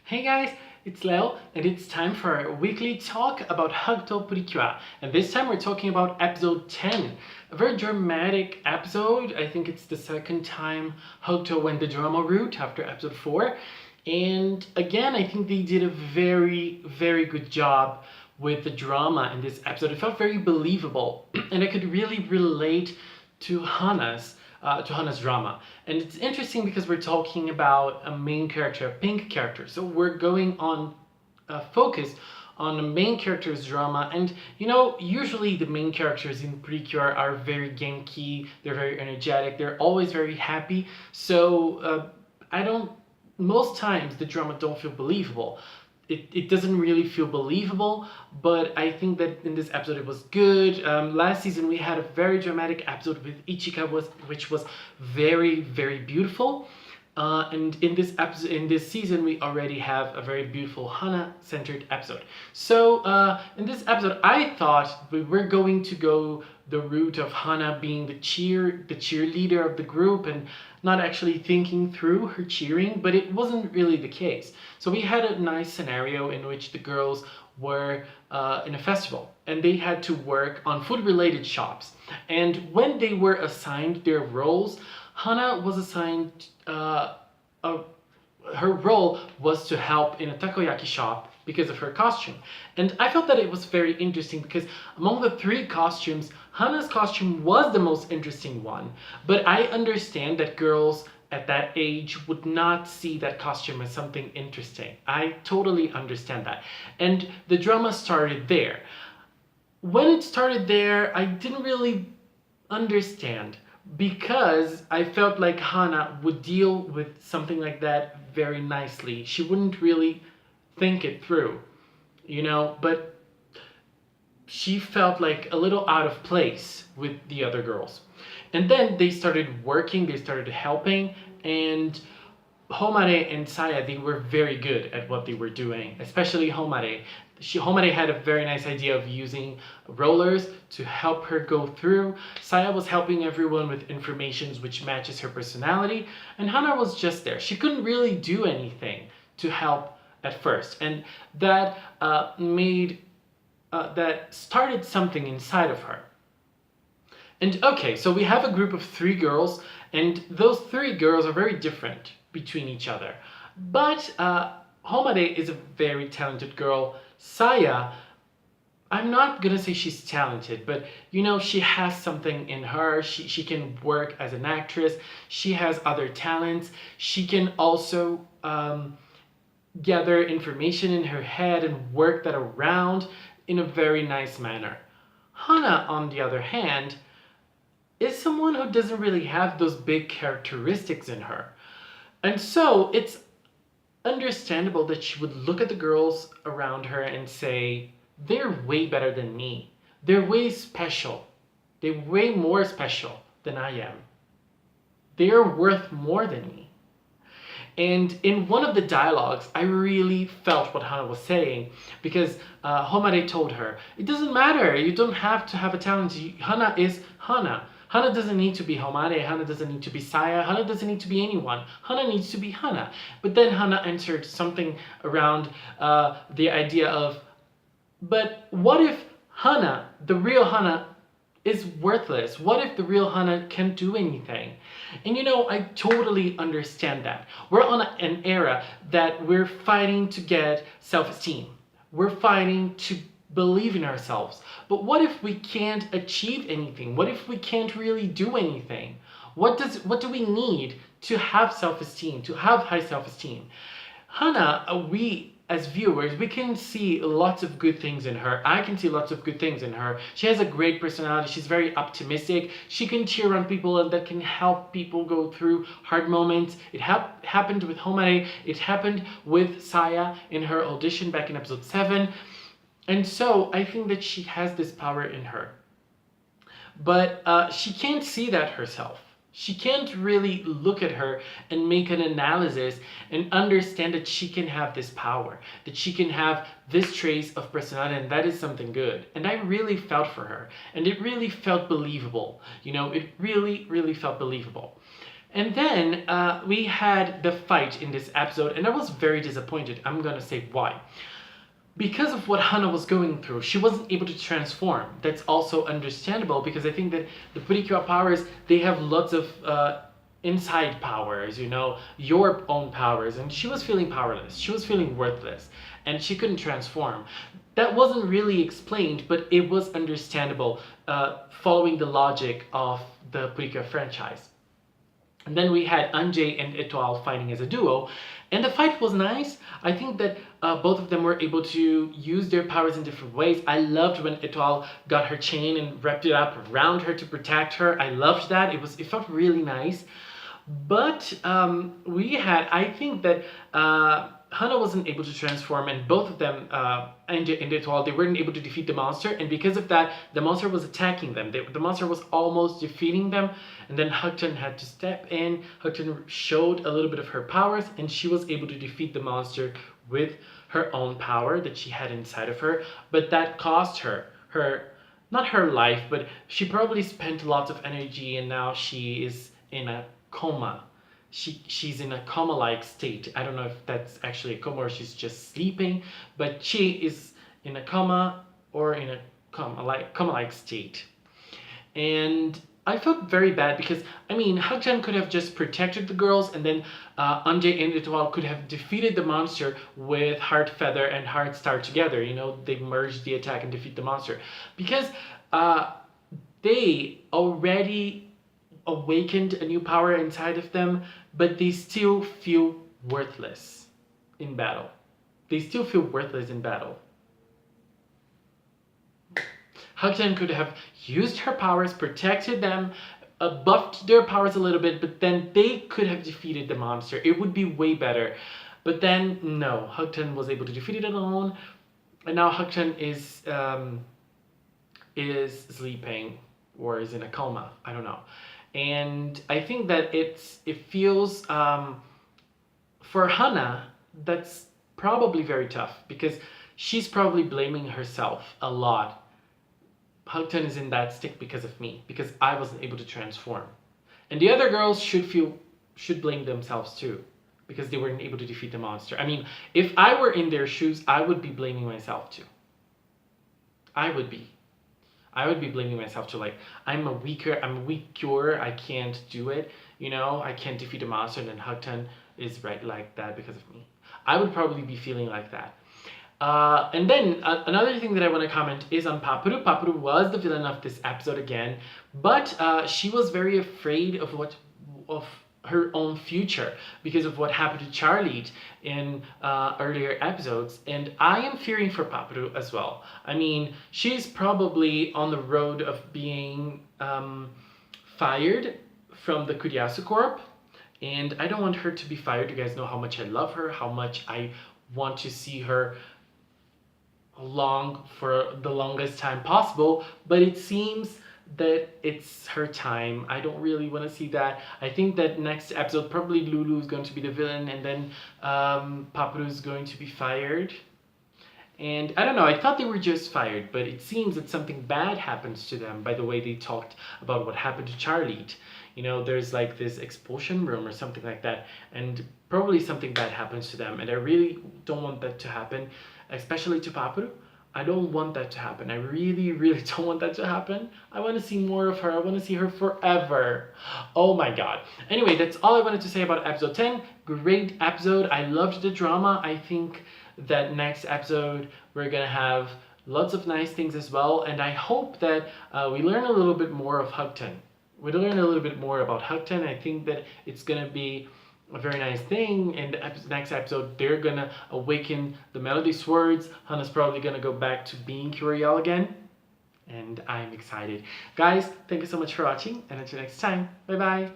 Hey guys, it's Leo and it's time for our weekly talk about HUGTTO PRECURE. And this time we're talking about episode 10. A very dramatic episode. I think it's the second time HUGTTO went the drama route after episode 4. And again, I think they did a very good job with the drama in this episode. It felt very believable and I could really relate to Hana's drama. And it's interesting because we're talking about a main character, a pink character. So we're going on focus on the main character's drama. And usually the main characters in Precure are very Genki, they're very energetic, they're always very happy. So most times the drama don't feel believable. It doesn't really feel believable, but I think that in this episode it was good. Last season we had a very dramatic episode with Ichika, which was very beautiful. And in this season, we already have a very beautiful Hana-centered episode. So in this episode, I thought we were going to go the route of Hana being the cheerleader of the group and not actually thinking through her cheering, but it wasn't really the case. So we had a nice scenario in which the girls were in a festival and they had to work on food-related shops. And when they were assigned their roles, Hana was assigned, her role was to help in a takoyaki shop because of her costume. And I felt that it was very interesting because among the 3 costumes, Hana's costume was the most interesting one. But I understand that girls at that age would not see that costume as something interesting. I totally understand that. And the drama started there. When it started there, I didn't really understand, because I felt like Hana would deal with something like that very nicely. She wouldn't really think it through, but she felt like a little out of place with the other girls. And then they started working, they started helping, and Homare and Saya, they were very good at what they were doing, especially Homare. Homare had a very nice idea of using rollers to help her go through. Saya was helping everyone with information which matches her personality, and Hana was just there. She couldn't really do anything to help at first, and that that started something inside of her. And okay, so we have a group of 3 girls, and those 3 girls are very different between each other. But Homare is a very talented girl. Saya, I'm not gonna say she's talented, but she has something in her. She can work as an actress. She has other talents. She can also gather information in her head and work that around in a very nice manner. Hana, on the other hand, is someone who doesn't really have those big characteristics in her. And so it's understandable that she would look at the girls around her and say, they're way better than me. They're way special. They're way more special than I am. They're worth more than me. And in one of the dialogues, I really felt what Hana was saying, because Homare told her, it doesn't matter, you don't have to have a talent. Hana is Hana. Hana doesn't need to be Homare, Hana doesn't need to be Saya, Hana doesn't need to be anyone. Hana needs to be Hana. But then Hana answered something around the idea of, but what if Hana, the real Hana, is worthless? What if the real Hana can't do anything? And I totally understand that. We're on an era that we're fighting to get self-esteem. We're fighting to believe in ourselves. But what if we can't achieve anything? What if we can't really do anything? What do we need to have self-esteem, to have high self-esteem? Hana, we as viewers, we can see lots of good things in her. I can see lots of good things in her. She has a great personality. She's very optimistic. She can cheer on people, and that can help people go through hard moments. It happened with Homare. It happened with Saya in her audition back in episode 7. And so I think that she has this power in her. But she can't see that herself. She can't really look at her and make an analysis and understand that she can have this power, that she can have this trace of personality, and that is something good. And I really felt for her, and it really felt believable. It really felt believable. And then we had the fight in this episode, and I was very disappointed. I'm gonna say why. Because of what Hana was going through, she wasn't able to transform. That's also understandable because I think that the Precure powers, they have lots of inside powers, you know, your own powers, and she was feeling powerless. She was feeling worthless, and she couldn't transform. That wasn't really explained, but it was understandable following the logic of the Precure franchise. And then we had Anjay and Etoile fighting as a duo, and the fight was nice. I think that both of them were able to use their powers in different ways. I loved when Etoile got her chain and wrapped it up around her to protect her. I loved that. It felt really nice. But I think that Hana wasn't able to transform, and both of them, and Etoile, they weren't able to defeat the monster, and because of that, the monster was attacking them. The monster was almost defeating them, and then HUGTTO had to step in. HUGTTO showed a little bit of her powers, and she was able to defeat the monster with her own power that she had inside of her, but that cost her not her life, but she probably spent lots of energy, and now she is in a coma. She's in a coma-like state. I don't know if that's actually a coma or she's just sleeping, but she is in a coma or in a coma-like state. And I felt very bad because, I mean, HUGTTO could have just protected the girls, and then Anjay and Etoile could have defeated the monster with Heart Feather and Heart Star together. You know, they merged the attack and defeat the monster. Because they already awakened a new power inside of them, but they still feel worthless in battle. They still feel worthless in battle. HUGTTO could have used her powers, protected them, buffed their powers a little bit, but then they could have defeated the monster. It would be way better. But then, no, HUGTTO was able to defeat it alone, and now HUGTTO is sleeping or is in a coma. I don't know. And I think that it feels, for Hana, that's probably very tough because she's probably blaming herself a lot. HUGTTO is in that state because of me, because I wasn't able to transform. And the other girls should blame themselves too, because they weren't able to defeat the monster. I mean, if I were in their shoes, I would be blaming myself too. I would be blaming myself too, like, I'm a weak cure, I can't do it, you know, I can't defeat a monster, and then HUGTTO is right like that because of me. I would probably be feeling like that. And then another thing that I want to comment is on Papuru. Papuru was the villain of this episode again, but she was very afraid of her own future because of what happened to Charlie in earlier episodes, and I am fearing for Papuru as well. I mean, she's probably on the road of being fired from the Kuriasu Corp, and I don't want her to be fired. You guys know how much I love her, how much I want to see her for the longest time possible, but it seems that it's her time. I don't really want to see that. I think that next episode probably Lulu is going to be the villain, and then Papuru is going to be fired. And I don't know, I thought they were just fired, but it seems that something bad happens to them by the way they talked about what happened to Charlie. You know, there's like this expulsion room or something like that, and probably something bad happens to them, and I really don't want that to happen, especially to Papuru. I don't want that to happen. I really, really don't want that to happen. I want to see more of her. I want to see her forever. Oh my god. Anyway, that's all I wanted to say about episode 10. Great episode. I loved the drama. I think that next episode we're gonna have lots of nice things as well, and I hope that we learn a little bit more of HUGTTO. We learn a little bit more about HUGTTO, and I think that it's gonna be a very nice thing. In the next episode, they're gonna awaken the Melody Swords. Hana's probably gonna go back to being Curiel again, and I'm excited. Guys, thank you so much for watching, and until next time, bye bye.